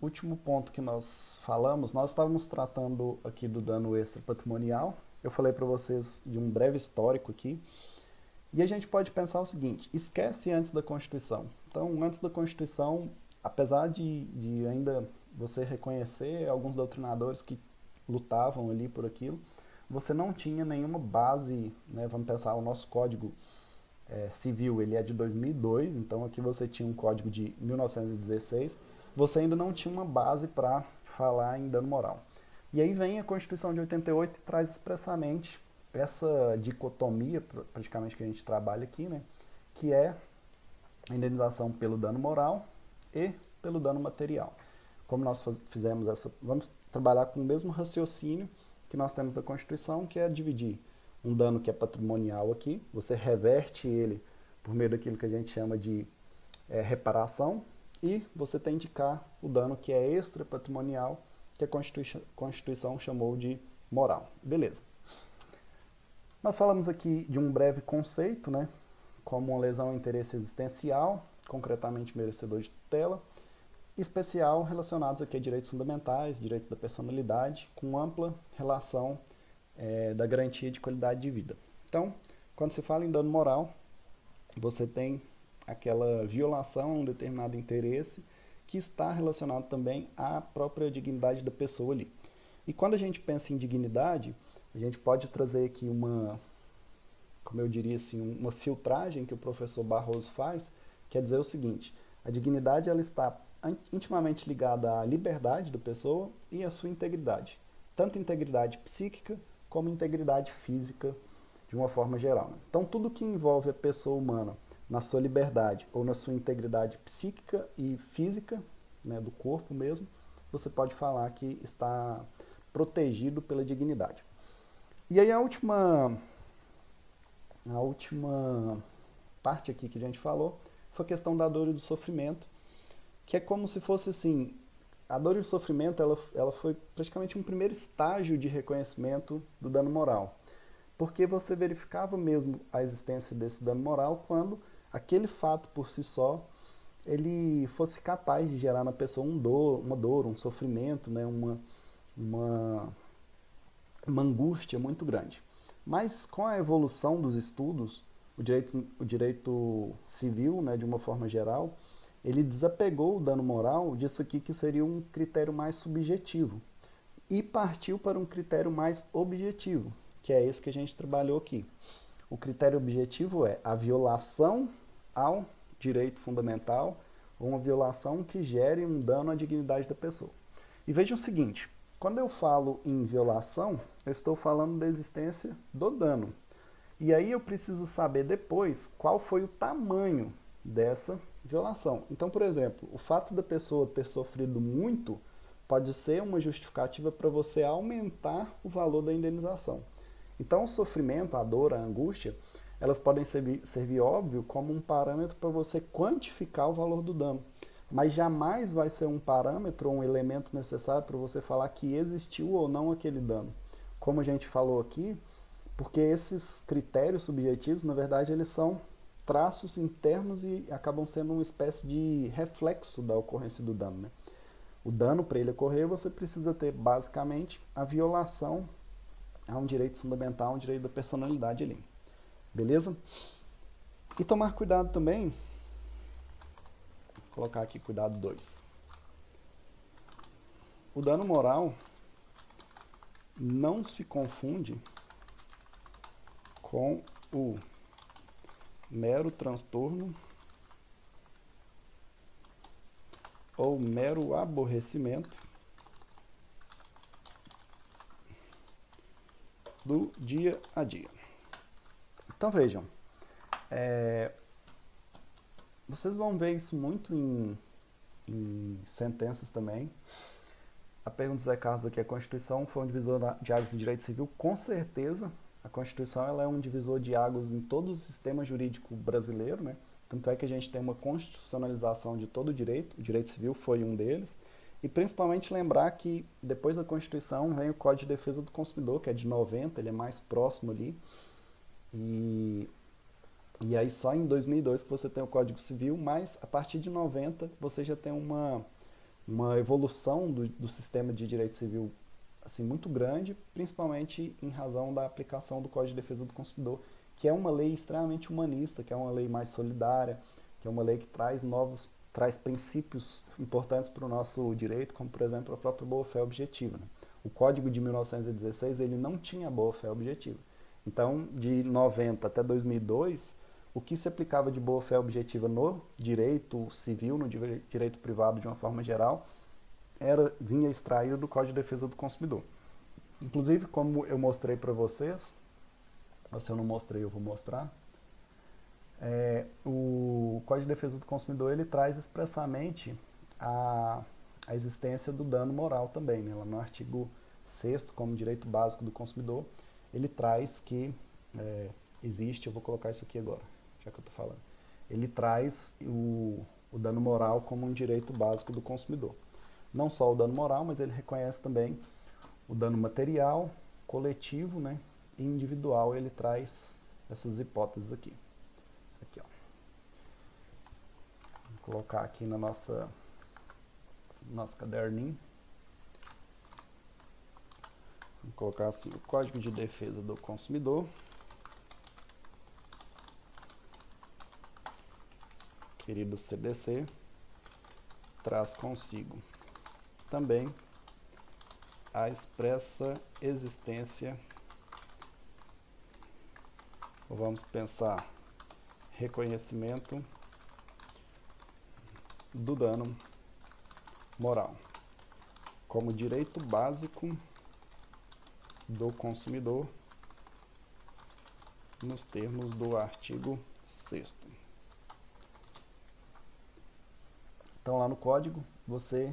último ponto que nós falamos, nós estávamos tratando aqui do dano extra patrimonial. Eu falei para vocês de um breve histórico aqui. E a gente pode pensar o seguinte: esquece antes da Constituição. Então, antes da Constituição, apesar de ainda você reconhecer alguns doutrinadores que lutavam ali por aquilo, você não tinha nenhuma base, né? Vamos pensar, o nosso código civil ele é de 2002, então aqui você tinha um código de 1916, você ainda não tinha uma base para falar em dano moral. E aí vem a Constituição de 88 e traz expressamente essa dicotomia, praticamente, que a gente trabalha aqui, né, que é a indenização pelo dano moral e pelo dano material. Como nós fizemos essa, vamos trabalhar com o mesmo raciocínio que nós temos da Constituição, que é dividir um dano que é patrimonial aqui, você reverte ele por meio daquilo que a gente chama de reparação, e você tem que indicar o dano que é extra patrimonial, que a Constituição chamou de moral. Beleza. Nós falamos aqui de um breve conceito, né, como uma lesão ao interesse existencial, concretamente merecedor de tutela, especial relacionados aqui a direitos fundamentais, direitos da personalidade, com ampla relação da garantia de qualidade de vida. Então, quando se fala em dano moral, você tem aquela violação a um determinado interesse que está relacionado também à própria dignidade da pessoa ali. E quando a gente pensa em dignidade, a gente pode trazer aqui uma, como eu diria assim, uma filtragem que o professor Barroso faz, quer dizer o seguinte: a dignidade ela está intimamente ligada à liberdade da pessoa e à sua integridade, tanto integridade psíquica como integridade física de uma forma geral. Então, tudo que envolve a pessoa humana na sua liberdade ou na sua integridade psíquica e física, né, do corpo mesmo, você pode falar que está protegido pela dignidade. E aí a última parte aqui que a gente falou foi a questão da dor e do sofrimento, que é como se fosse assim, a dor e o sofrimento ela foi praticamente um primeiro estágio de reconhecimento do dano moral, porque você verificava mesmo a existência desse dano moral quando aquele fato por si só ele fosse capaz de gerar na pessoa uma dor, um sofrimento, né, uma angústia muito grande. Mas com a evolução dos estudos, o direito civil, né, de uma forma geral, ele desapegou o dano moral disso aqui que seria um critério mais subjetivo e partiu para um critério mais objetivo, que é esse que a gente trabalhou aqui. O critério objetivo é a violação ao direito fundamental ou uma violação que gere um dano à dignidade da pessoa. E vejam o seguinte: quando eu falo em violação, eu estou falando da existência do dano. E aí eu preciso saber depois qual foi o tamanho dessa violação. Então, por exemplo, o fato da pessoa ter sofrido muito pode ser uma justificativa para você aumentar o valor da indenização. Então, o sofrimento, a dor, a angústia, elas podem servir óbvio, como um parâmetro para você quantificar o valor do dano. Mas jamais vai ser um parâmetro ou um elemento necessário para você falar que existiu ou não aquele dano. Como a gente falou aqui, porque esses critérios subjetivos, na verdade, eles são traços internos e acabam sendo uma espécie de reflexo da ocorrência do dano, né? O dano, para ele ocorrer, você precisa ter, basicamente, a violação a um direito fundamental, um direito da personalidade ali. Beleza? E tomar cuidado também, vou colocar aqui cuidado 2. O dano moral não se confunde com o mero transtorno ou mero aborrecimento do dia a dia. Então vejam, vocês vão ver isso muito em sentenças também. A pergunta do Zé Carlos aqui: a Constituição foi um divisor de águas do direito civil? Com certeza, a Constituição ela é um divisor de águas em todo o sistema jurídico brasileiro, né? Tanto é que a gente tem uma constitucionalização de todo o direito civil foi um deles, e principalmente lembrar que depois da Constituição vem o Código de Defesa do Consumidor, que é de 90, ele é mais próximo ali, e aí só em 2002 que você tem o Código Civil, mas a partir de 90 você já tem uma evolução do sistema de direito civil assim, muito grande, principalmente em razão da aplicação do Código de Defesa do Consumidor, que é uma lei extremamente humanista, que é uma lei mais solidária, que é uma lei que traz princípios importantes para o nosso direito, como por exemplo a própria boa-fé objetiva. Né? O Código de 1916 ele não tinha boa-fé objetiva. Então, de 90 até 2002, o que se aplicava de boa-fé objetiva no direito civil, no direito privado de uma forma geral, vinha extraído do Código de Defesa do Consumidor. Inclusive, como eu mostrei para vocês, ou se eu não mostrei, eu vou mostrar, o Código de Defesa do Consumidor ele traz expressamente a existência do dano moral também. Né? Lá no artigo 6º, como direito básico do consumidor, ele traz que existe, eu vou colocar isso aqui agora, já que eu estou falando, ele traz o dano moral como um direito básico do consumidor. Não só o dano moral, mas ele reconhece também o dano material, coletivo, né, e individual. Ele traz essas hipóteses aqui. Aqui, ó. Vou colocar aqui no nosso caderninho. Vou colocar assim, o Código de Defesa do Consumidor, querido CDC, traz consigo também a expressa existência, ou vamos pensar, reconhecimento do dano moral como direito básico do consumidor nos termos do artigo 6º. Então lá no código você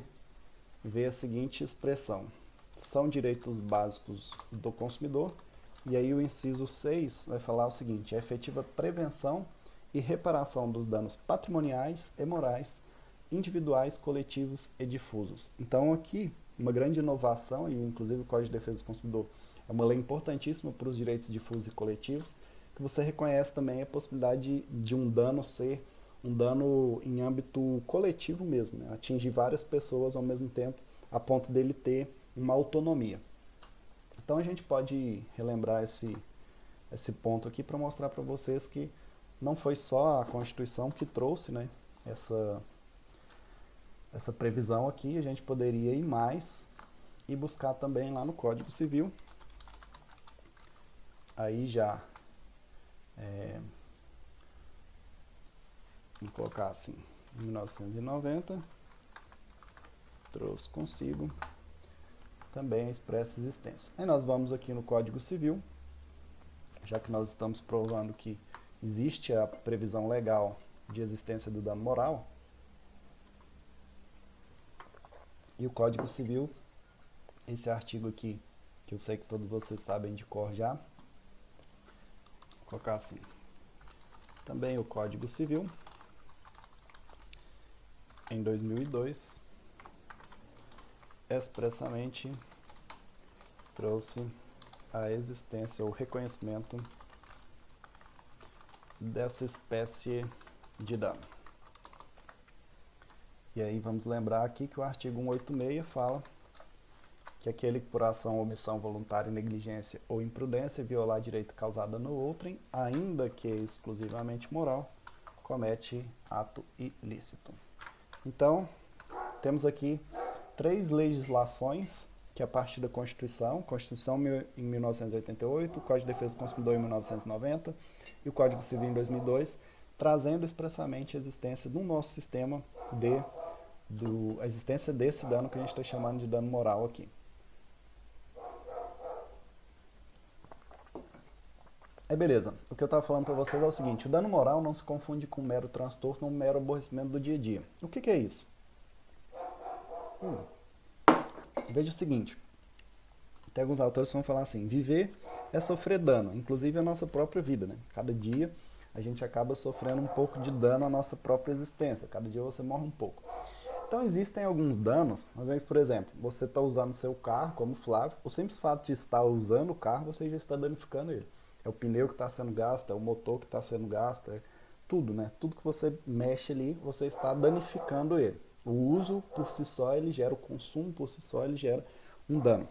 vê a seguinte expressão: são direitos básicos do consumidor, e aí o inciso 6 vai falar o seguinte: a efetiva prevenção e reparação dos danos patrimoniais e morais, individuais, coletivos e difusos. Então aqui, uma grande inovação, e inclusive o Código de Defesa do Consumidor é uma lei importantíssima para os direitos difusos e coletivos, que você reconhece também a possibilidade de um dano ser um dano em âmbito coletivo mesmo, né? Atingir várias pessoas ao mesmo tempo, a ponto dele ter uma autonomia. Então a gente pode relembrar esse ponto aqui para mostrar para vocês que não foi só a Constituição que trouxe, né, essa previsão aqui, a gente poderia ir mais e buscar também lá no Código Civil. Aí já vou colocar assim, 1990 trouxe consigo também a expressa existência. Aí nós vamos aqui no Código Civil, já que nós estamos provando que existe a previsão legal de existência do dano moral, e o Código Civil, esse artigo aqui, que eu sei que todos vocês sabem de cor já, vou colocar assim, também o Código Civil, em 2002, expressamente trouxe a existência ou reconhecimento dessa espécie de dano. E aí vamos lembrar aqui que o artigo 186 fala que aquele que por ação, omissão, voluntária, negligência ou imprudência violar direito causado no outrem, ainda que exclusivamente moral, comete ato ilícito. Então, temos aqui 3 legislações que a partir da Constituição em 1988, o Código de Defesa do Consumidor em 1990 e o Código Civil em 2002, trazendo expressamente a existência do nosso sistema a existência desse dano que a gente está chamando de dano moral aqui. Aí beleza, o que eu estava falando para vocês é o seguinte: o dano moral não se confunde com um mero transtorno ou um mero aborrecimento do dia a dia. O que é isso? Veja o seguinte, tem alguns autores que vão falar assim: viver é sofrer dano, inclusive a nossa própria vida, né? Cada dia a gente acaba sofrendo um pouco de dano à nossa própria existência, cada dia você morre um pouco. Então existem alguns danos, por exemplo, você está usando seu carro, como o Flávio, o simples fato de estar usando o carro, você já está danificando ele. É o pneu que está sendo gasto, é o motor que está sendo gasto, é tudo, né? Tudo que você mexe ali, você está danificando ele. O uso por si só ele gera, o consumo por si só ele gera um dano.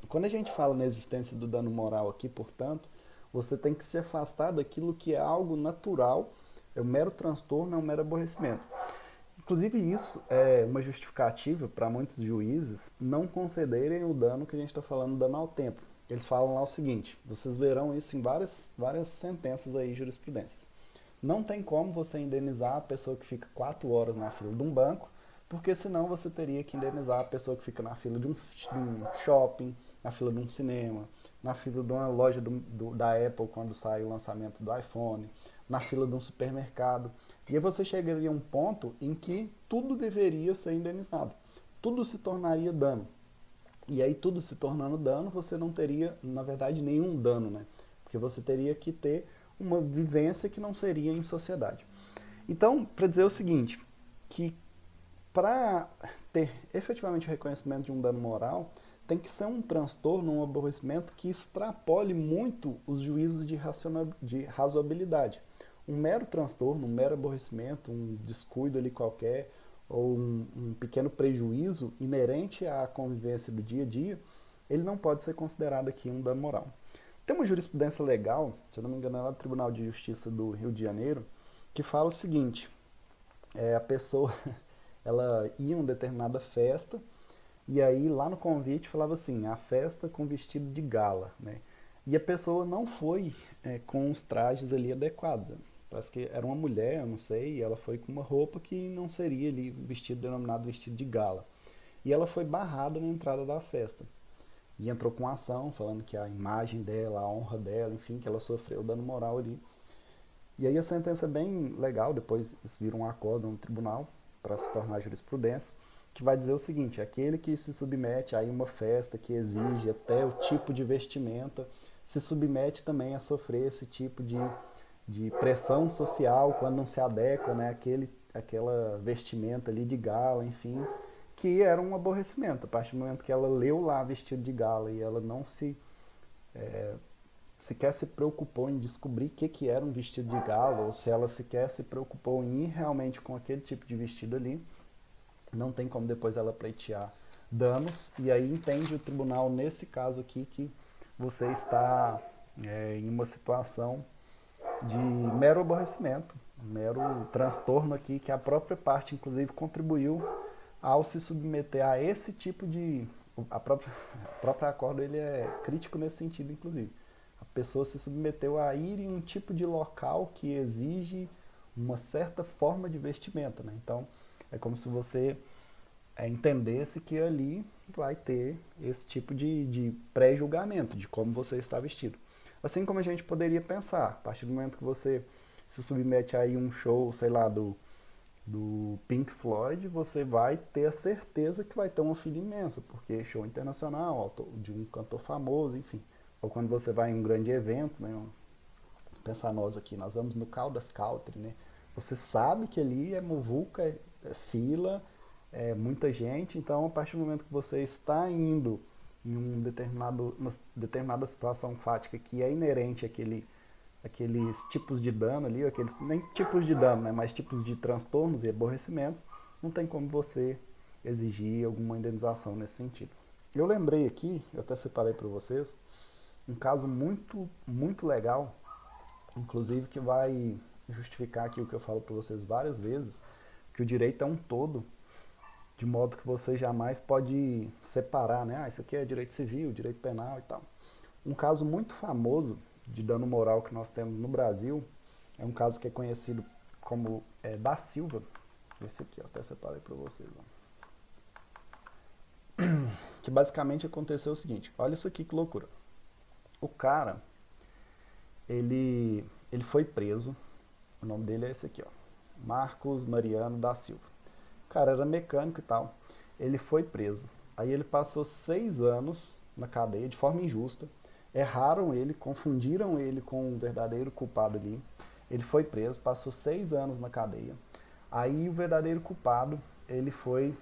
Quando a gente fala na existência do dano moral aqui, portanto, você tem que se afastar daquilo que é algo natural, é um mero transtorno, é um mero aborrecimento. Inclusive isso é uma justificativa para muitos juízes não concederem o dano que a gente está falando, dano ao tempo. Eles falam lá o seguinte, vocês verão isso em várias sentenças aí, jurisprudências. Não tem como você indenizar a pessoa que fica 4 horas na fila de um banco, porque senão você teria que indenizar a pessoa que fica na fila de um shopping, na fila de um cinema, na fila de uma loja da Apple quando sai o lançamento do iPhone, na fila de um supermercado. E aí você chegaria a um ponto em que tudo deveria ser indenizado. Tudo se tornaria dano. E aí tudo se tornando dano, você não teria, na verdade, nenhum dano, né? Porque você teria que ter uma vivência que não seria em sociedade. Então, para dizer o seguinte, que para ter efetivamente o reconhecimento de um dano moral, tem que ser um transtorno, um aborrecimento que extrapole muito os juízos de razoabilidade. Um mero transtorno, um mero aborrecimento, um descuido ali qualquer, ou um pequeno prejuízo inerente à convivência do dia a dia, ele não pode ser considerado aqui um dano moral. Tem uma jurisprudência legal, se eu não me engano é lá do Tribunal de Justiça do Rio de Janeiro, que fala o seguinte, a pessoa ela ia em uma determinada festa, e aí lá no convite falava assim, a festa com vestido de gala, né? E a pessoa não foi com os trajes ali adequados. Né? Parece que era uma mulher, eu não sei, e ela foi com uma roupa que não seria ali vestido denominado vestido de gala. E ela foi barrada na entrada da festa. E entrou com ação, falando que a imagem dela, a honra dela, enfim, que ela sofreu dano moral ali. E aí a sentença é bem legal, depois isso vira um acordo no tribunal para se tornar jurisprudência, que vai dizer o seguinte, aquele que se submete a uma festa que exige até o tipo de vestimenta, se submete também a sofrer esse tipo de pressão social quando não se adequa, né, aquela vestimenta ali de gala, enfim, que era um aborrecimento. A partir do momento que ela leu lá vestido de gala e ela não sequer se preocupou em descobrir o que era um vestido de gala, ou se ela sequer se preocupou em ir realmente com aquele tipo de vestido ali, não tem como depois ela pleitear danos, e aí entende o tribunal, nesse caso aqui, que você está em uma situação de mero aborrecimento, mero transtorno aqui, que a própria parte, inclusive, contribuiu ao se submeter a esse tipo de... A própria acordo ele é crítico nesse sentido, inclusive. A pessoa se submeteu a ir em um tipo de local que exige uma certa forma de vestimenta, né? Então, é como se você entendesse que ali vai ter esse tipo de pré-julgamento de como você está vestido. Assim como a gente poderia pensar, a partir do momento que você se submete a um show, sei lá, do Pink Floyd, você vai ter a certeza que vai ter uma fila imensa, porque é show internacional, de um cantor famoso, enfim. Ou quando você vai em um grande evento, né? Pensar nós aqui, nós vamos no Caldas Country, né? Você sabe que ali é muvuca, é fila, é muita gente, então a partir do momento que você está indo em uma determinada situação fática que é inerente àqueles tipos de dano ali, aqueles, nem tipos de dano, né, mas tipos de transtornos e aborrecimentos, não tem como você exigir alguma indenização nesse sentido. Eu lembrei aqui, eu até separei para vocês, um caso muito, muito legal, inclusive que vai justificar aqui o que eu falo para vocês várias vezes, que o direito é um todo, de modo que você jamais pode separar, né? Isso aqui é direito civil, direito penal e tal. Um caso muito famoso de dano moral que nós temos no Brasil é um caso que é conhecido como da Silva. Esse aqui, ó, até separei para vocês. Ó. Que basicamente aconteceu o seguinte, olha isso aqui que loucura. O cara, ele foi preso, o nome dele é esse aqui, ó, Marcos Mariano da Silva. O cara era mecânico e tal. Ele foi preso. Aí ele passou 6 anos na cadeia de forma injusta. Erraram ele, confundiram ele com o verdadeiro culpado ali. Ele foi preso, passou 6 anos na cadeia. Aí o verdadeiro culpado, ele foi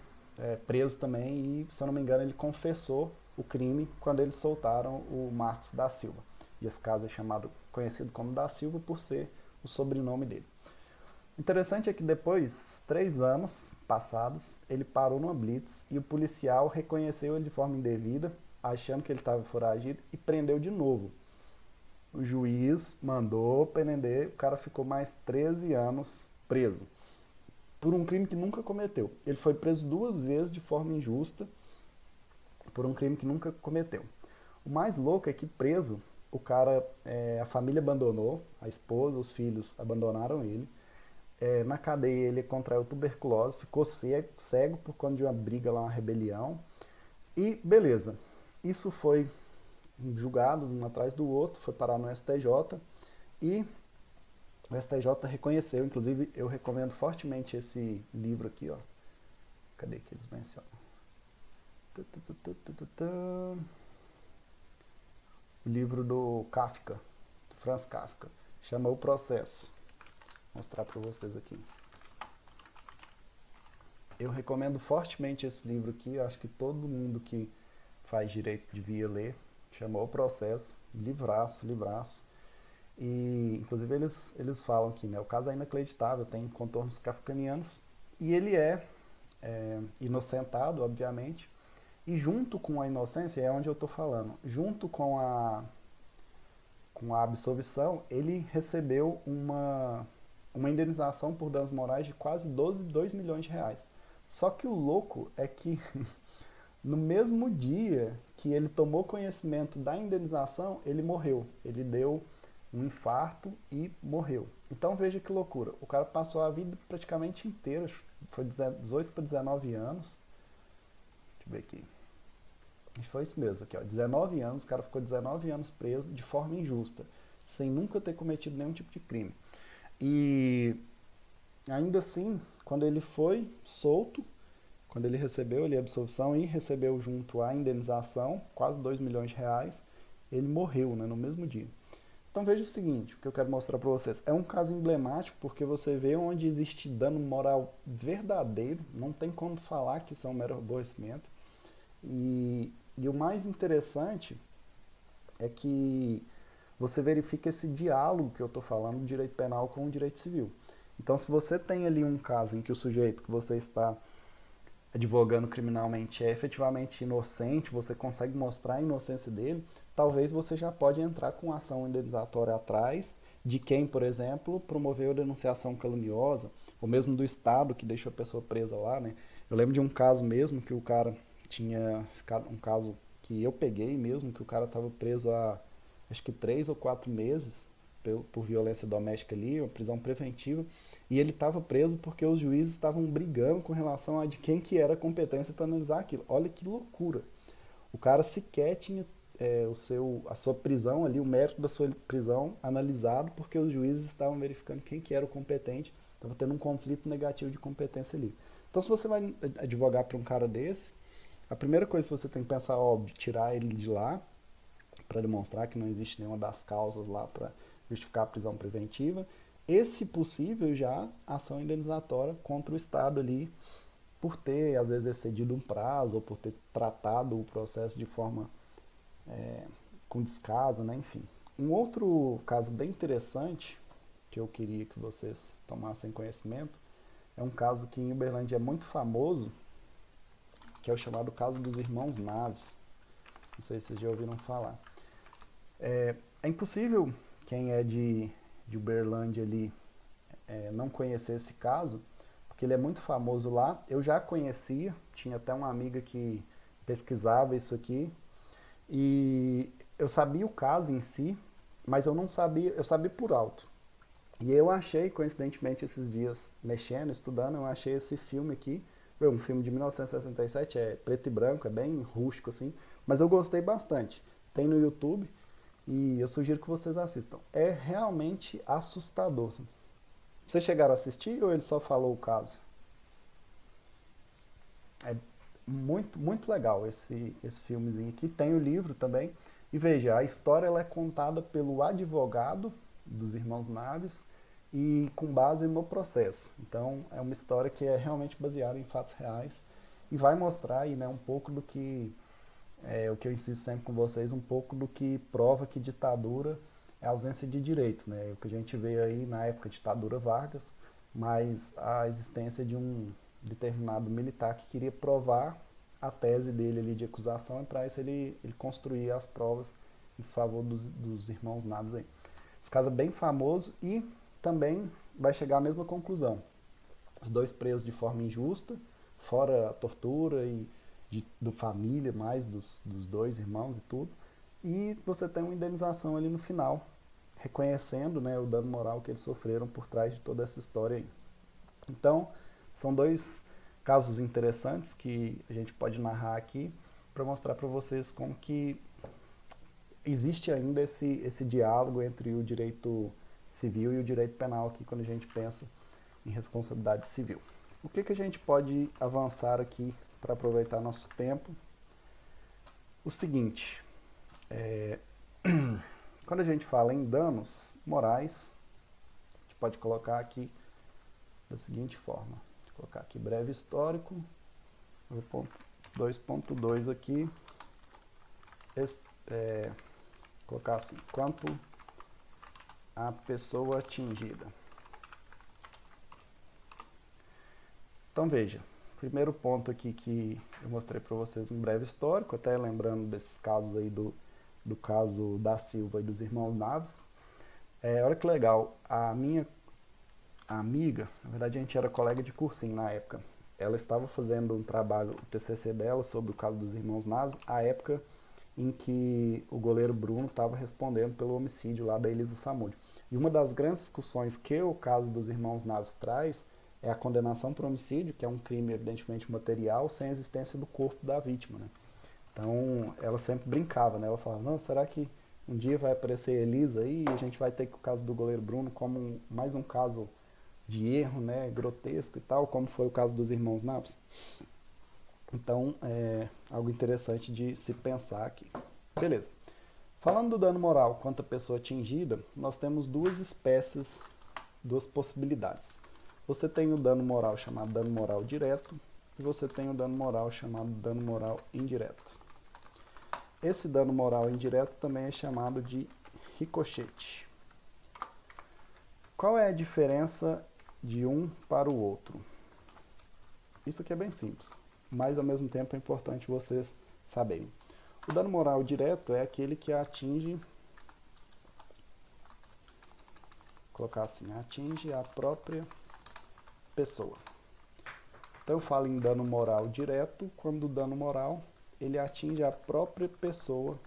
preso também e, se eu não me engano, ele confessou o crime quando eles soltaram o Marcos da Silva. E esse caso é conhecido como da Silva por ser o sobrenome dele. Interessante é que depois, 3 anos passados, ele parou numa blitz e o policial reconheceu ele de forma indevida, achando que ele estava foragido e prendeu de novo. O juiz mandou prender, o cara ficou mais 13 anos preso, por um crime que nunca cometeu. Ele foi preso 2 vezes de forma injusta, por um crime que nunca cometeu. O mais louco é que preso, o cara, a família abandonou, a esposa, os filhos abandonaram ele. Na cadeia ele contraiu tuberculose, ficou cego por conta de uma briga lá, uma rebelião. E beleza, isso foi julgado um atrás do outro, foi parar no STJ e o STJ reconheceu, inclusive eu recomendo fortemente esse livro aqui, ó. Cadê que eles mencionam? O livro do Kafka, do Franz Kafka, chama O Processo. Vou mostrar para vocês aqui. Eu recomendo fortemente esse livro aqui, eu acho que todo mundo que faz direito devia ler. Chama O Processo, livraço, livraço. E inclusive eles falam aqui, né? O caso é inacreditável, tem contornos kafkanianos e ele é inocentado, obviamente. E junto com a inocência, é onde eu estou falando, junto com a absolvição, ele recebeu uma indenização por danos morais de quase 2 milhões de reais. Só que o louco é que no mesmo dia que ele tomou conhecimento da indenização, ele morreu. Ele deu um infarto e morreu. Então veja que loucura. O cara passou a vida praticamente inteira, foi 18 para 19 anos. Deixa eu ver aqui. Foi isso mesmo, aqui, ó, 19 anos, o cara ficou 19 anos preso de forma injusta, sem nunca ter cometido nenhum tipo de crime. E ainda assim, quando ele foi solto, quando ele recebeu ali a absolvição e recebeu junto a indenização, quase 2 milhões de reais, ele morreu, né, no mesmo dia. Então veja o seguinte, o que eu quero mostrar para vocês. É um caso emblemático porque você vê onde existe dano moral verdadeiro, não tem como falar que isso é um mero aborrecimento. E o mais interessante é que você verifica esse diálogo que eu estou falando do direito penal com o direito civil. Então, se você tem ali um caso em que o sujeito que você está advogando criminalmente é efetivamente inocente, você consegue mostrar a inocência dele, talvez você já pode entrar com ação indenizatória atrás de quem, por exemplo, promoveu denunciação caluniosa, ou mesmo do Estado que deixou a pessoa presa lá, né? Eu lembro de um caso mesmo que o cara tinha ficado, um caso que eu peguei mesmo, que o cara estava preso há acho que 3 ou 4 meses por violência doméstica ali, uma prisão preventiva, e ele estava preso porque os juízes estavam brigando com relação a de quem que era a competência para analisar aquilo. Olha que loucura. O cara sequer tinha a sua prisão ali, o mérito da sua prisão analisado porque os juízes estavam verificando quem que era o competente, estava tendo um conflito negativo de competência ali. Então, se você vai advogar para um cara desse, a primeira coisa que você tem que pensar, óbvio, tirar ele de lá, para demonstrar que não existe nenhuma das causas lá para justificar a prisão preventiva, e, se possível, já ação indenizatória contra o Estado ali, por ter, às vezes, excedido um prazo, ou por ter tratado o processo de forma com descaso, né? Enfim. Um outro caso bem interessante, que eu queria que vocês tomassem conhecimento, é um caso que em Uberlândia é muito famoso, que é o chamado caso dos irmãos Naves. Não sei se vocês já ouviram falar. É impossível quem é de Uberlândia ali não conhecer esse caso, porque ele é muito famoso lá. Eu já conhecia, tinha até uma amiga que pesquisava isso aqui, e eu sabia o caso em si, mas eu não sabia, eu sabia por alto. E eu achei, coincidentemente, esses dias, mexendo, estudando, eu achei esse filme aqui, um filme de 1967, é preto e branco, é bem rústico assim, mas eu gostei bastante. Tem no YouTube e eu sugiro que vocês assistam. É realmente assustador. Vocês chegaram a assistir ou ele só falou o caso? É muito, muito legal esse filmezinho aqui. Tem o livro também. E veja, a história ela é contada pelo advogado dos irmãos Naves e com base no processo. Então é uma história que é realmente baseada em fatos reais e vai mostrar aí, né, um pouco do que o que eu insisto sempre com vocês, um pouco do que prova que ditadura é ausência de direito, né? O que a gente vê aí na época da ditadura Vargas, mas a existência de um determinado militar que queria provar a tese dele ali de acusação, e para isso ele construía as provas em favor dos irmãos Naves aí. Esse caso é bem famoso e também vai chegar à mesma conclusão. Os dois presos de forma injusta, fora a tortura e do família, mais dos dois irmãos e tudo. E você tem uma indenização ali no final, reconhecendo, né, o dano moral que eles sofreram por trás de toda essa história aí. Então, são dois casos interessantes que a gente pode narrar aqui para mostrar para vocês como que existe ainda esse diálogo entre o direito civil e o direito penal aqui quando a gente pensa em responsabilidade civil. O que a gente pode avançar aqui para aproveitar nosso tempo? O seguinte, quando a gente fala em danos morais, a gente pode colocar aqui da seguinte forma. Vou colocar aqui breve histórico, 2.2 aqui, colocar assim, quanto a pessoa atingida. Então veja, primeiro ponto aqui que eu mostrei para vocês um breve histórico, até lembrando desses casos aí do caso da Silva e dos irmãos Naves. Olha que legal, a minha amiga, na verdade a gente era colega de cursinho na época, ela estava fazendo um trabalho, o TCC dela, sobre o caso dos irmãos Naves, a época em que o goleiro Bruno estava respondendo pelo homicídio lá da Elisa Samúdio. E uma das grandes discussões que o caso dos irmãos Naves traz é a condenação por homicídio, que é um crime evidentemente material, sem a existência do corpo da vítima, né? Então, ela sempre brincava, né? Ela falava, não, será que um dia vai aparecer a Elisa aí e a gente vai ter que o caso do goleiro Bruno como mais um caso de erro, né, grotesco e tal, como foi o caso dos irmãos Naves? Então, é algo interessante de se pensar aqui. Beleza. Falando do dano moral quanto à pessoa atingida, nós temos duas espécies, duas possibilidades. Você tem o dano moral chamado dano moral direto e você tem o dano moral chamado dano moral indireto. Esse dano moral indireto também é chamado de ricochete. Qual é a diferença de um para o outro? Isso aqui é bem simples, mas ao mesmo tempo é importante vocês saberem. O dano moral direto é aquele que atinge, vou colocar assim, atinge a própria pessoa. Então eu falo em dano moral direto quando o dano moral ele atinge a própria pessoa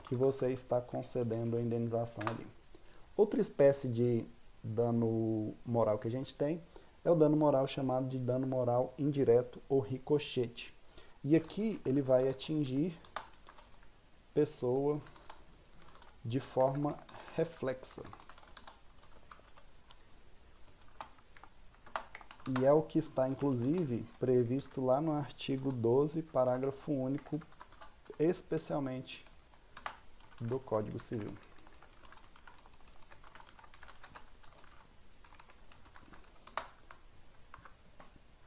que você está concedendo a indenização ali. Outra espécie de dano moral que a gente tem é o dano moral chamado de dano moral indireto ou ricochete. E aqui ele vai atingir pessoa de forma reflexa. E é o que está, inclusive, previsto lá no artigo 12, parágrafo único, especialmente do Código Civil.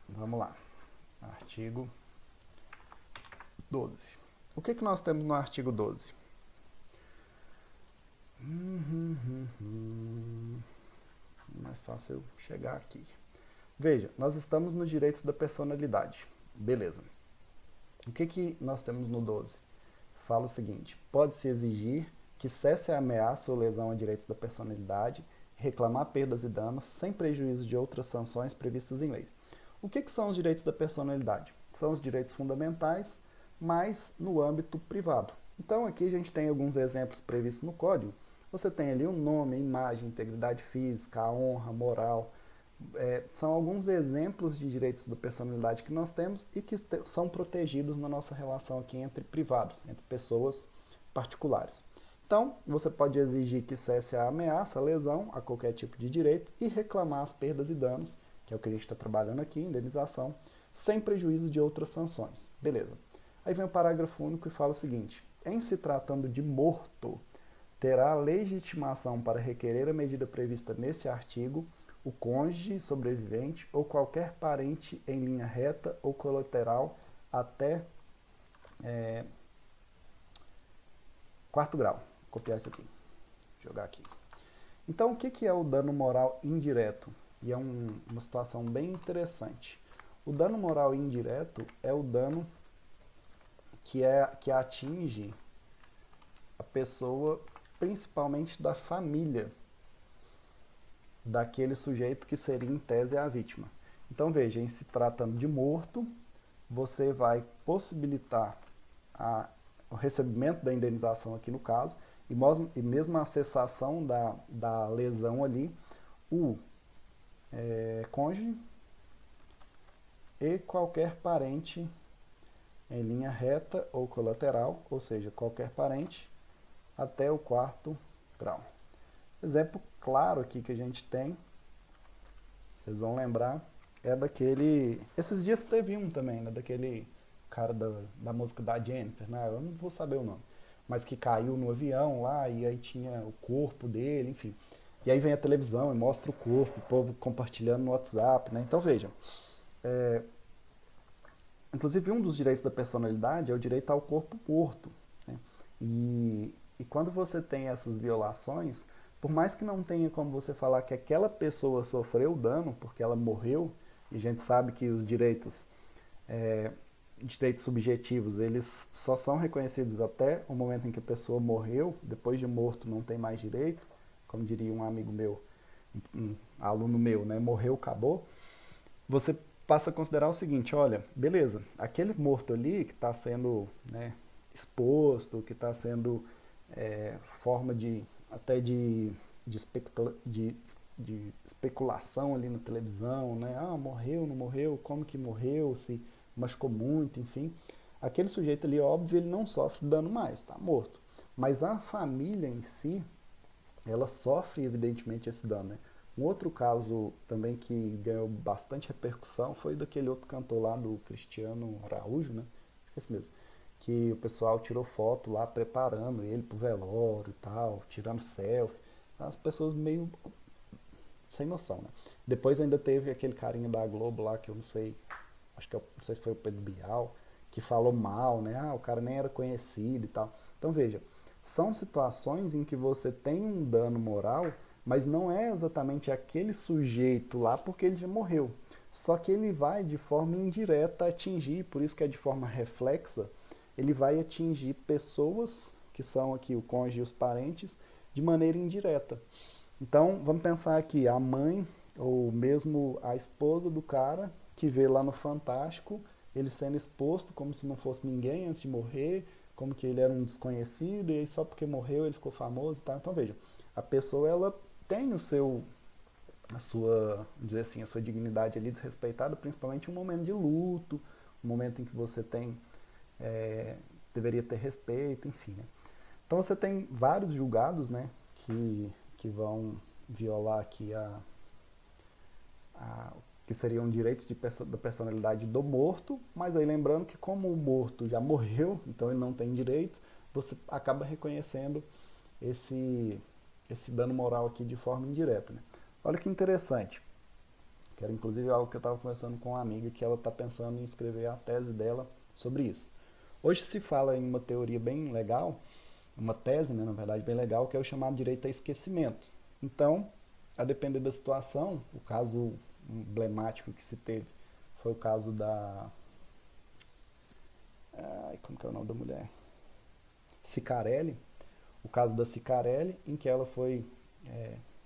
Vamos lá. Artigo 12. O que nós temos no artigo 12? Mais fácil chegar aqui. Veja, nós estamos nos direitos da personalidade. Beleza. O que nós temos no 12? Fala o seguinte: pode-se exigir que cesse a ameaça ou lesão a direitos da personalidade, reclamar perdas e danos, sem prejuízo de outras sanções previstas em lei. O que são os direitos da personalidade? São os direitos fundamentais, mas no âmbito privado. Então aqui a gente tem alguns exemplos previstos no Código. Você tem ali o nome, a imagem, integridade física, a honra, a moral. São alguns exemplos de direitos da personalidade que nós temos e que são protegidos na nossa relação aqui entre privados, entre pessoas particulares. Então, você pode exigir que cesse a ameaça, a lesão a qualquer tipo de direito e reclamar as perdas e danos, que é o que a gente está trabalhando aqui, indenização, sem prejuízo de outras sanções. Beleza. Aí vem o parágrafo único e fala o seguinte: em se tratando de morto, terá legitimação para requerer a medida prevista nesse artigo o cônjuge, sobrevivente ou qualquer parente em linha reta ou colateral até quarto grau. Vou copiar isso aqui, jogar aqui. Então, o que é o dano moral indireto? e é uma situação bem interessante. O dano moral indireto é o dano que atinge a pessoa, principalmente da família daquele sujeito que seria em tese a vítima. Então veja, em se tratando de morto, você vai possibilitar o recebimento da indenização aqui no caso, e mesmo a cessação da lesão ali, o cônjuge e qualquer parente em linha reta ou colateral, ou seja, qualquer parente até o quarto grau. Exemplo claro aqui que a gente tem, vocês vão lembrar, é daquele... Esses dias teve um também, né? Daquele cara da música da Jennifer, né? Eu não vou saber o nome. Mas que caiu no avião lá e aí tinha o corpo dele, enfim. E aí vem a televisão e mostra o corpo, o povo compartilhando no WhatsApp, né? Então vejam, inclusive um dos direitos da personalidade é o direito ao corpo morto, né? E quando você tem essas violações, por mais que não tenha como você falar que aquela pessoa sofreu dano porque ela morreu, e a gente sabe que os direitos subjetivos, eles só são reconhecidos até o momento em que a pessoa morreu, depois de morto não tem mais direito, como diria um amigo meu, um aluno meu, né? Morreu, acabou. Você passa a considerar o seguinte, olha, beleza, aquele morto ali que está sendo, né, exposto, que está sendo forma de até de, especula, de especulação ali na televisão, né? Ah, morreu, não morreu, como que morreu, se machucou muito, enfim. Aquele sujeito ali, óbvio, ele não sofre dano mais, está morto. Mas a família em si, ela sofre evidentemente esse dano, né? Um outro caso também que ganhou bastante repercussão foi daquele outro cantor lá, do Cristiano Araújo, né? Acho que é esse mesmo. Que o pessoal tirou foto lá preparando ele pro velório e tal, tirando selfie. As pessoas meio sem noção, né? Depois ainda teve aquele carinha da Globo lá, que eu não sei, acho que não sei se foi o Pedro Bial, que falou mal, né? Ah, o cara nem era conhecido e tal. Então veja, são situações em que você tem um dano moral, mas não é exatamente aquele sujeito lá porque ele já morreu. Só que ele vai de forma indireta atingir, por isso que é de forma reflexa, ele vai atingir pessoas, que são aqui o cônjuge e os parentes, de maneira indireta. Então, vamos pensar aqui, a mãe ou mesmo a esposa do cara que vê lá no Fantástico ele sendo exposto como se não fosse ninguém antes de morrer, como que ele era um desconhecido e aí só porque morreu ele ficou famoso e tal. Então, veja, a pessoa ela tem a sua, dizer assim, a sua dignidade ali desrespeitada, principalmente em um momento de luto, um momento em que você tem é, deveria ter respeito, enfim. Né? Então você tem vários julgados, né, que vão violar aqui que seriam direitos da personalidade do morto, mas aí lembrando que como o morto já morreu, então ele não tem direito, você acaba reconhecendo esse dano moral aqui de forma indireta. Né? Olha que interessante, que era inclusive algo que eu estava conversando com uma amiga que ela está pensando em escrever a tese dela sobre isso. Hoje se fala em uma teoria bem legal, uma tese, né, na verdade, bem legal, que é o chamado direito a esquecimento. Então, a depender da situação, o caso emblemático que se teve foi o caso da... como que é o nome da mulher? Cicarelli. O caso da Cicarelli, em que ela foi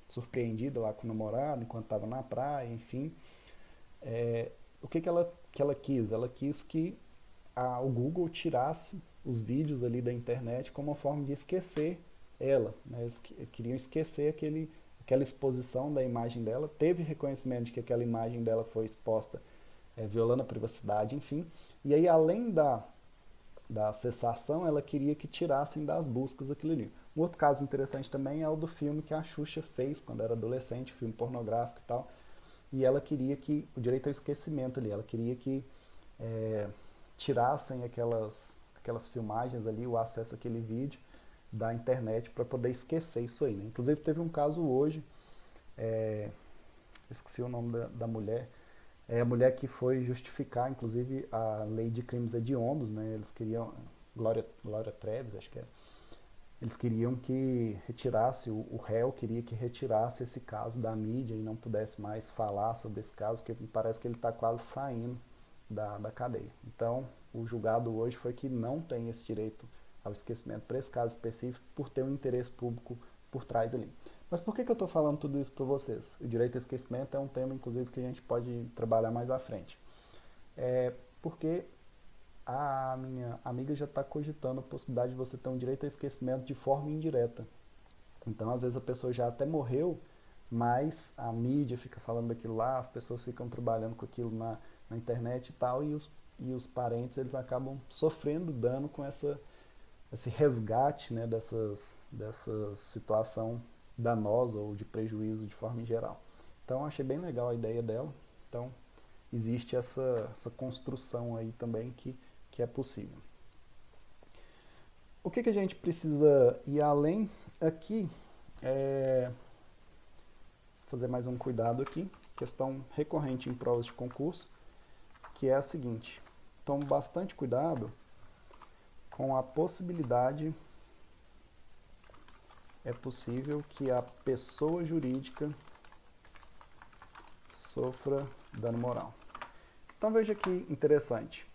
surpreendida lá com o namorado, enquanto estava na praia, enfim. O que ela quis? Ela quis que o Google tirasse os vídeos ali da internet como uma forma de esquecer ela. Né? Eles queriam esquecer aquela exposição da imagem dela. Teve reconhecimento de que aquela imagem dela foi exposta violando a privacidade, enfim. E aí, além da cessação, ela queria que tirassem das buscas aquilo ali. Um outro caso interessante também é o do filme que a Xuxa fez quando era adolescente, filme pornográfico e tal. E ela queria que, o direito ao esquecimento ali, ela queria que tirassem aquelas filmagens ali, o acesso àquele vídeo da internet para poder esquecer isso aí. Né? Inclusive teve um caso hoje, eu esqueci o nome da mulher, é a mulher que foi justificar, inclusive, a lei de crimes hediondos, né? Eles queriam, Glória Treves, acho que é, Eles queriam que retirasse, o réu queria que retirasse esse caso da mídia e não pudesse mais falar sobre esse caso, porque parece que ele está quase saindo da cadeia. Então, o julgado hoje foi que não tem esse direito ao esquecimento para esse caso específico, por ter um interesse público por trás ali. Mas por que eu estou falando tudo isso para vocês? O direito ao esquecimento é um tema, inclusive, que a gente pode trabalhar mais à frente. Porque a minha amiga já está cogitando a possibilidade de você ter um direito ao esquecimento de forma indireta. Então, às vezes, a pessoa já até morreu, mas a mídia fica falando daquilo lá, as pessoas ficam trabalhando com aquilo na internet e tal, e os parentes eles acabam sofrendo dano com esse resgate, né, dessa situação danosa ou de prejuízo de forma em geral. Então, achei bem legal a ideia dela. Então, existe essa construção aí também que é possível. O que a gente precisa ir além aqui é fazer mais um cuidado aqui, questão recorrente em provas de concurso, que é a seguinte: tome bastante cuidado com a possibilidade, é possível que a pessoa jurídica sofra dano moral. Então veja que interessante.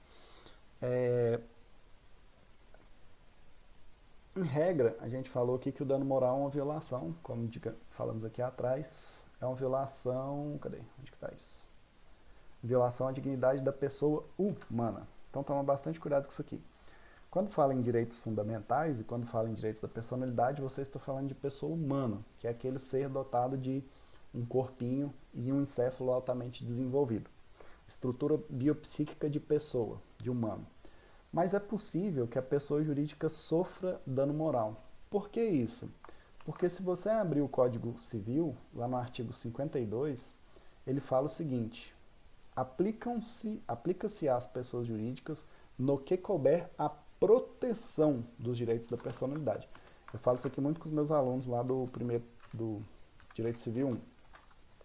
Em regra, a gente falou aqui que o dano moral é uma violação, como falamos aqui atrás, é uma violação, cadê? Onde que está isso? Violação à dignidade da pessoa humana. Então toma bastante cuidado com isso aqui. Quando fala em direitos fundamentais e quando fala em direitos da personalidade, você está falando de pessoa humana, que é aquele ser dotado de um corpinho e um encéfalo altamente desenvolvido. Estrutura biopsíquica de pessoa, de humano. Mas é possível que a pessoa jurídica sofra dano moral. Por que isso? Porque se você abrir o Código Civil, lá no artigo 52, ele fala o seguinte: aplica-se às pessoas jurídicas no que couber a proteção dos direitos da personalidade. Eu falo isso aqui muito com os meus alunos lá do Direito Civil 1.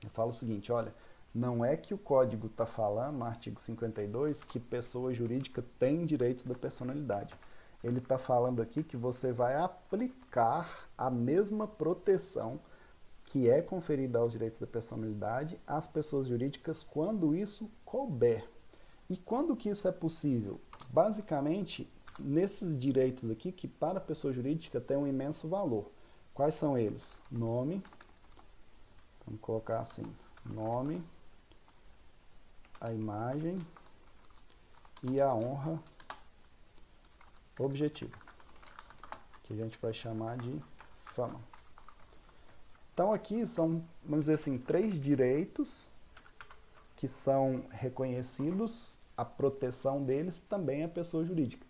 Eu falo o seguinte: olha, não é que o código está falando, no artigo 52, que pessoa jurídica tem direitos da personalidade. Ele está falando aqui que você vai aplicar a mesma proteção que é conferida aos direitos da personalidade às pessoas jurídicas quando isso couber. E quando que isso é possível? Basicamente, nesses direitos aqui, que para a pessoa jurídica tem um imenso valor. Quais são eles? Nome, vamos colocar assim, nome, a imagem e a honra objetiva, que a gente vai chamar de fama. Então aqui são, vamos dizer assim, 3 direitos que são reconhecidos, a proteção deles também é pessoa jurídica.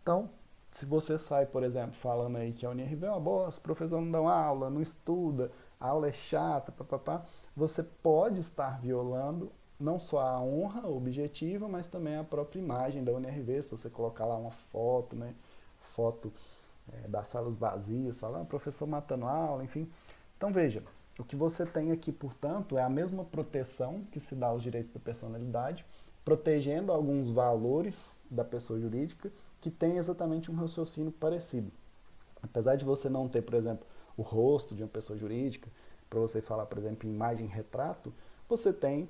Então, se você sai, por exemplo, falando aí que a UniRV é uma bosta, professor não dá aula, não estuda, a aula é chata, papapá, você pode estar violando não só a honra objetiva, mas também a própria imagem da UniRV. Se você colocar lá uma foto, né, foto das salas vazias, falar, professor matando aula, enfim. Então veja, o que você tem aqui, portanto, é a mesma proteção que se dá aos direitos da personalidade, protegendo alguns valores da pessoa jurídica que tem exatamente um raciocínio parecido. Apesar de você não ter, por exemplo, o rosto de uma pessoa jurídica, para você falar, por exemplo, em imagem e retrato, você tem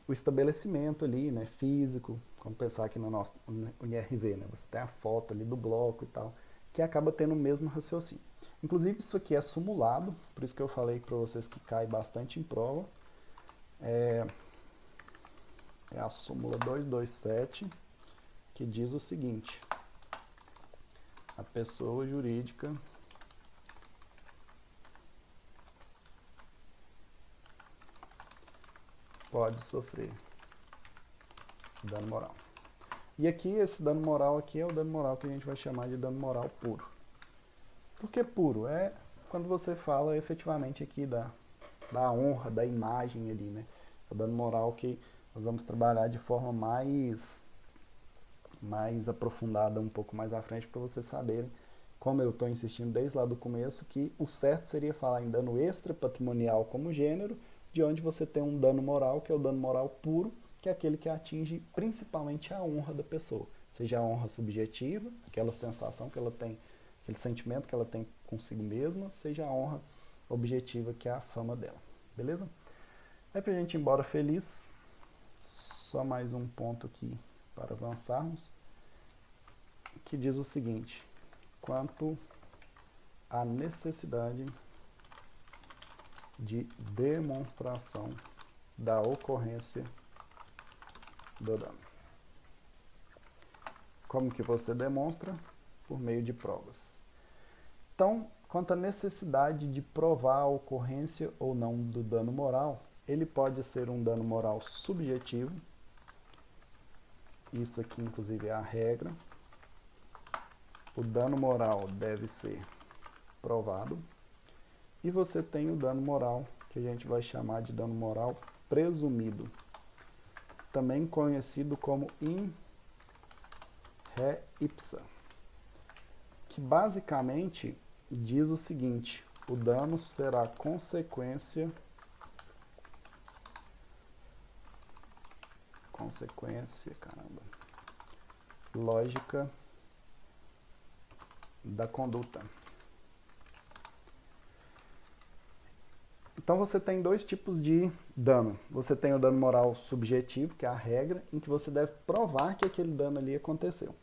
o estabelecimento ali, né, físico, vamos pensar aqui no nosso UniRV, né, você tem a foto ali do bloco e tal, que acaba tendo o mesmo raciocínio. Inclusive isso aqui é simulado, por isso que eu falei para vocês que cai bastante em prova. É a súmula 227, que diz o seguinte: a pessoa jurídica pode sofrer dano moral. E aqui, esse dano moral aqui é o dano moral que a gente vai chamar de dano moral puro. Por que puro? É quando você fala efetivamente aqui da honra, da imagem ali, né? O dano moral que nós vamos trabalhar de forma mais aprofundada um pouco mais à frente para vocês saberem, como eu estou insistindo desde lá do começo, que o certo seria falar em dano extra patrimonial como gênero, de onde você tem um dano moral, que é o dano moral puro, que é aquele que atinge principalmente a honra da pessoa, seja a honra subjetiva, aquela sensação que ela tem, aquele sentimento que ela tem consigo mesma, seja a honra objetiva, que é a fama dela. Beleza? Aí pra gente ir embora feliz, só mais um ponto aqui para avançarmos, que diz o seguinte: quanto à necessidade de demonstração da ocorrência do dano. Como que você demonstra? Por meio de provas. Então, quanto à necessidade de provar a ocorrência ou não do dano moral, ele pode ser um dano moral subjetivo. Isso aqui, inclusive, é a regra. O dano moral deve ser provado. E você tem o dano moral, que a gente vai chamar de dano moral presumido, também conhecido como in re ipsa, que basicamente diz o seguinte: o dano será consequência lógica da conduta. Então você tem dois tipos de dano. Você tem o dano moral subjetivo, que é a regra, em que você deve provar que aquele dano ali aconteceu.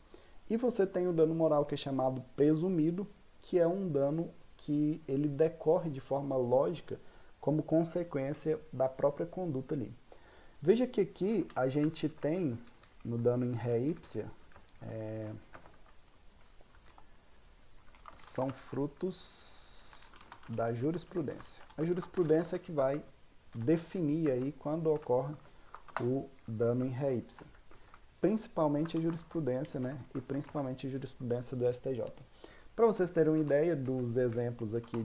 E você tem o dano moral, que é chamado presumido, que é um dano que ele decorre de forma lógica como consequência da própria conduta ali. Veja que aqui a gente tem, no dano in re ipsa, são frutos da jurisprudência. A jurisprudência é que vai definir aí quando ocorre o dano in re ipsa. Principalmente a jurisprudência, né? E principalmente a jurisprudência do STJ. Para vocês terem uma ideia dos exemplos aqui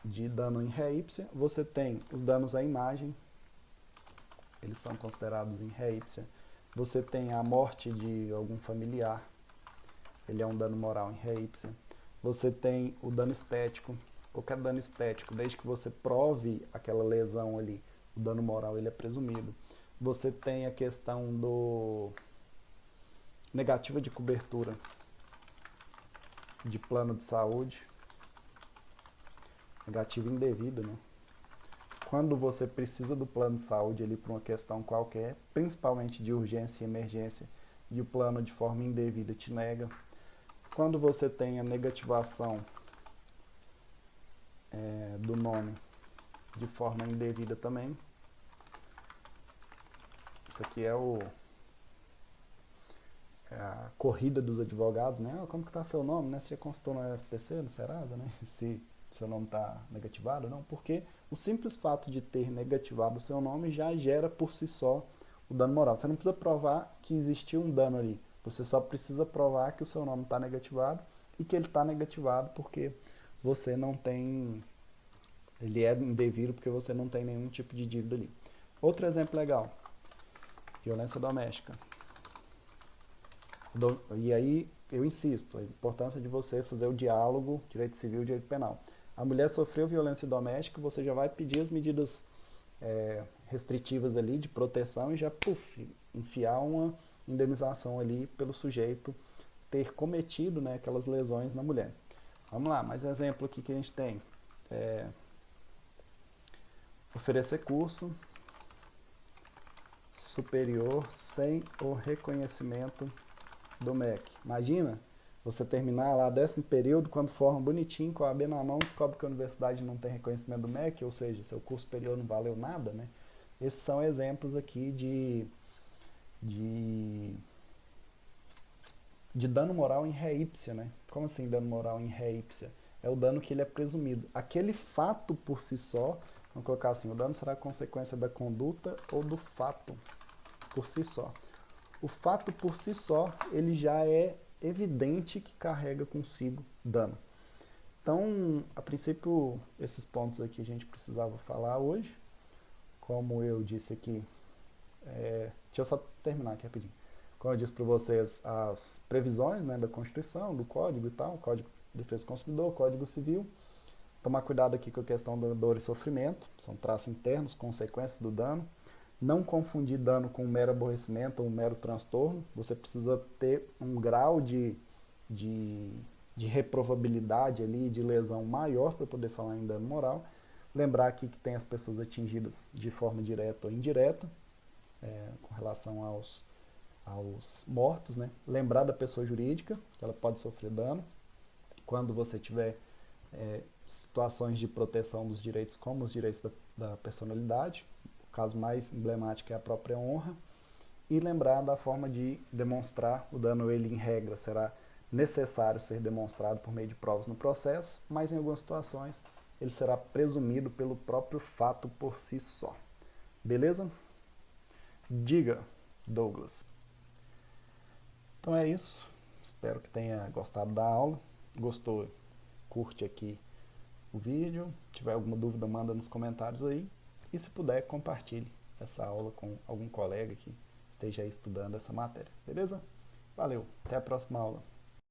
de dano in re ipsa, você tem os danos à imagem, eles são considerados in re ipsa. Você tem a morte de algum familiar, ele é um dano moral in re ipsa. Você tem o dano estético, qualquer dano estético, desde que você prove aquela lesão ali, o dano moral ele é presumido. Você tem a questão do negativa de cobertura de plano de saúde, negativo indevido, né? Quando você precisa do plano de saúde ali para uma questão qualquer, principalmente de urgência e emergência, e o plano de forma indevida te nega. Quando você tem a negativação do nome de forma indevida também. Isso aqui é a corrida dos advogados, né? Como que está seu nome, né? Você já consultou no SPC, no Serasa, né? Se seu nome está negativado ou não, porque o simples fato de ter negativado o seu nome já gera por si só o dano moral. Você não precisa provar que existiu um dano ali, você só precisa provar que o seu nome está negativado e que ele está negativado porque você não tem, ele é indevido porque você não tem nenhum tipo de dívida ali. Outro exemplo legal, violência doméstica. E aí eu insisto, a importância de você fazer o diálogo, direito civil e direito penal. A mulher sofreu violência doméstica, você já vai pedir as medidas restritivas ali de proteção e já enfiar uma indenização ali pelo sujeito ter cometido, né, aquelas lesões na mulher. Vamos lá, mais exemplo aqui que a gente tem. Oferecer curso superior sem o reconhecimento do MEC. Imagina você terminar lá 10º período, quando forma bonitinho, com a AB na mão, descobre que a universidade não tem reconhecimento do MEC, ou seja, seu curso superior não valeu nada, né? Esses são exemplos aqui de dano moral in re ipsa, né? Como assim dano moral in re ipsa? É o dano que ele é presumido. Aquele fato por si só, vamos colocar assim, o dano será consequência da conduta ou do fato por si só. O fato por si só, ele já é evidente que carrega consigo dano. Então, a princípio, esses pontos aqui a gente precisava falar hoje. Como eu disse aqui, deixa eu só terminar aqui rapidinho. Como eu disse para vocês, as previsões, né, da Constituição, do Código e tal, Código de Defesa do Consumidor, Código Civil. Tomar cuidado aqui com a questão da dor e sofrimento, são traços internos, consequências do dano. Não confundir dano com um mero aborrecimento ou um mero transtorno. Você precisa ter um grau de de reprovabilidade ali, de lesão maior para poder falar em dano moral. Lembrar aqui que tem as pessoas atingidas de forma direta ou indireta, com relação aos mortos, né? Lembrar da pessoa jurídica, que ela pode sofrer dano. Quando você tiver situações de proteção dos direitos, como os direitos da personalidade, o caso mais emblemático é a própria honra, e lembrar da forma de demonstrar o dano. Ele, em regra, será necessário ser demonstrado por meio de provas no processo, mas em algumas situações ele será presumido pelo próprio fato por si só. Beleza? Diga, Douglas. Então é isso. Espero que tenha gostado da aula. Gostou? Curte aqui o vídeo. Se tiver alguma dúvida, manda nos comentários aí. E se puder, compartilhe essa aula com algum colega que esteja aí estudando essa matéria. Beleza? Valeu. Até a próxima aula.